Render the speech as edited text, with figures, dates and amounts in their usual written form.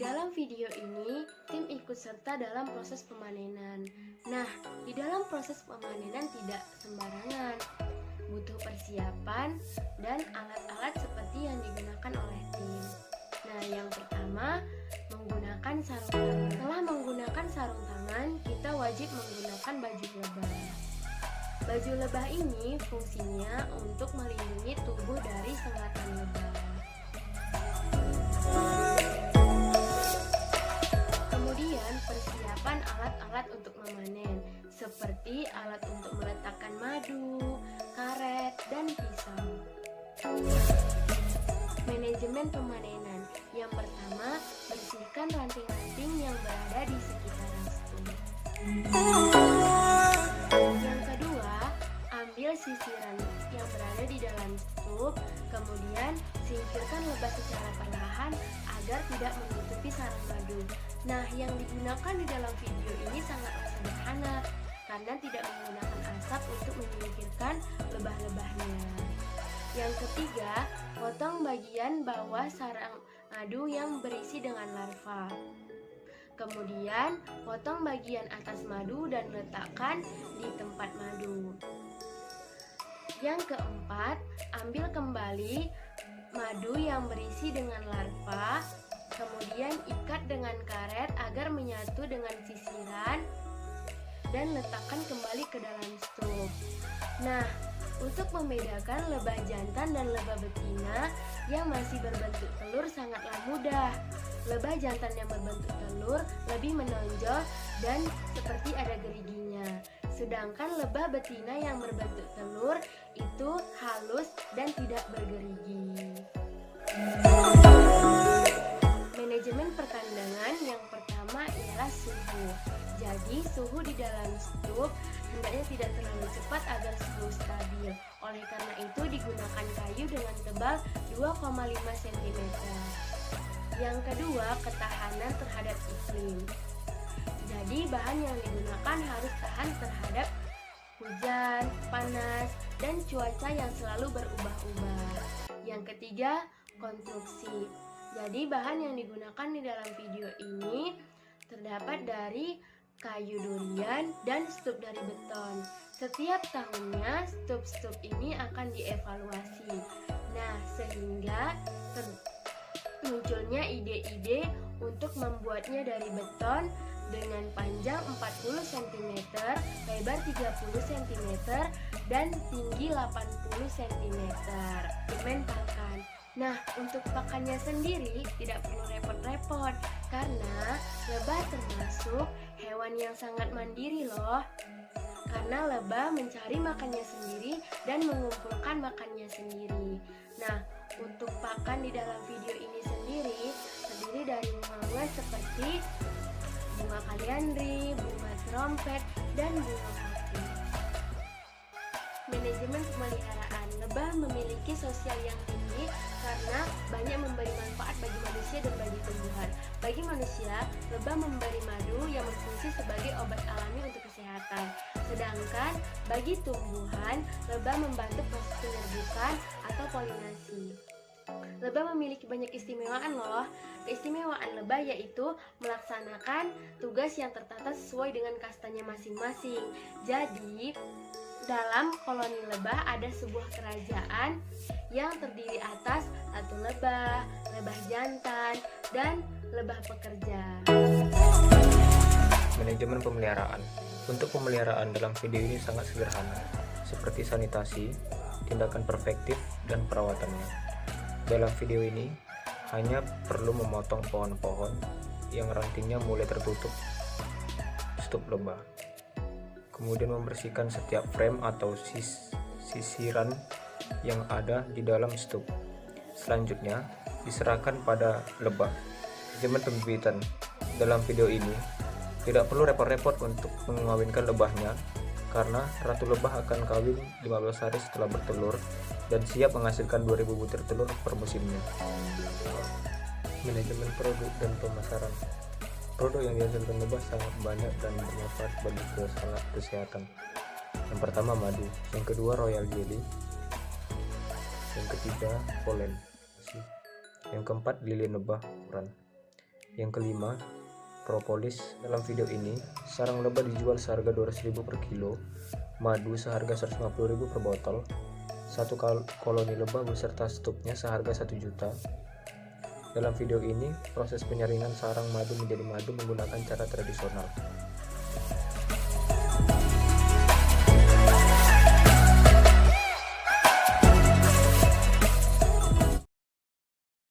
dalam video ini, tim ikut serta dalam proses pemanenan. Nah, di dalam proses pemanenan tidak sembarangan. Butuh persiapan dan alat-alat seperti yang digunakan oleh tim. Nah, yang pertama, menggunakan sarung tangan. Setelah menggunakan sarung tangan, kita wajib menggunakan baju lebah. Baju lebah ini fungsinya untuk melindungi tubuh dari sengatan lebah. Kemudian persiapan alat-alat untuk memanen, seperti alat untuk meletakkan madu, karet, dan pisau. Manajemen pemanenan. Yang pertama, bersihkan ranting-ranting yang berada di sekitaran stum. Yang kedua, ambil sisiran yang berada di dalam stum, kemudian singkirkan lebah secara perlahan agar tidak menutupi sarang madu. Nah, yang digunakan di dalam video ini sangatlah sederhana karena tidak menggunakan asap untuk menyingkirkan lebah-lebahnya. Yang ketiga, potong bagian bawah sarang madu yang berisi dengan larva. Kemudian, potong bagian atas madu dan letakkan di tempat madu. Yang keempat, ambil kembali madu yang berisi dengan larva, kemudian ikat dengan karet agar menyatu dengan sisiran dan letakkan kembali ke dalam stum. Nah, untuk membedakan lebah jantan dan lebah betina yang masih berbentuk telur sangatlah mudah. Lebah jantan yang berbentuk telur lebih menonjol dan seperti ada geriginya. Sedangkan lebah betina yang berbentuk telur itu halus dan tidak bergerigi. Manajemen perkandangan yang pertama ialah suhu. Jadi suhu di dalam stum hendaknya tidak terlalu cepat agar suhu stabil. Oleh karena itu digunakan kayu dengan tebal 2,5 cm. Yang kedua, ketahanan terhadap iklim. Jadi bahan yang digunakan harus tahan terhadap hujan, panas, dan cuaca yang selalu berubah-ubah. Yang ketiga, konstruksi. Jadi bahan yang digunakan di dalam video ini terdapat dari kayu durian dan stup dari beton. Setiap tahunnya stup-stup ini akan dievaluasi. Nah, sehingga munculnya ide-ide untuk membuatnya dari beton dengan panjang 40 cm, lebar 30 cm, dan tinggi 80 cm. Semen pakan. Nah, untuk pakannya sendiri tidak perlu repot-repot karena lebah termasuk hewan yang sangat mandiri loh. Karena lebah mencari makannya sendiri dan mengumpulkan makannya sendiri. Nah, untuk pakan di dalam video ini terdiri dari bunga seperti bunga kaliandri, bunga trompet, dan bunga hati. Manajemen pemeliharaan. Lebah memiliki sosial yang tinggi karena banyak memberi manfaat bagi manusia dan bagi tumbuhan. Bagi manusia, lebah memberi madu yang berfungsi sebagai obat alami untuk kesehatan. Sedangkan bagi tumbuhan, lebah membantu proses penyerbukan atau polinasi. Lebah memiliki banyak keistimewaan loh. Keistimewaan lebah yaitu melaksanakan tugas yang tertata sesuai dengan kastanya masing-masing. Jadi, dalam koloni lebah ada sebuah kerajaan yang terdiri atas ratu lebah, lebah jantan, dan lebah pekerja. Manajemen pemeliharaan. Untuk pemeliharaan dalam video ini sangat sederhana, seperti sanitasi, tindakan perfektif, dan perawatannya. Dalam video ini hanya perlu memotong pohon-pohon yang rantingnya mulai tertutup stup lebah. Kemudian membersihkan setiap frame atau sisiran yang ada di dalam stup. Selanjutnya diserahkan pada lebah. Manajemen pembibitan. Dalam video ini tidak perlu repot-repot untuk mengawinkan lebahnya karena ratu lebah akan kawin 15 hari setelah bertelur dan siap menghasilkan 2000 butir telur per musimnya. Manajemen produk dan pemasaran. Produk yang dihasilkan lebah sangat banyak dan bermanfaat bagi kesehatan. Yang pertama madu, yang kedua royal jelly, yang ketiga polen, yang keempat lilin lebah uran, Yang kelima, propolis. Dalam video ini, sarang lebah dijual seharga 200.000 per kilo, madu seharga 150.000 per botol, satu koloni lebah beserta stupnya seharga 1 juta. Dalam video ini, proses penyaringan sarang madu menjadi madu menggunakan cara tradisional.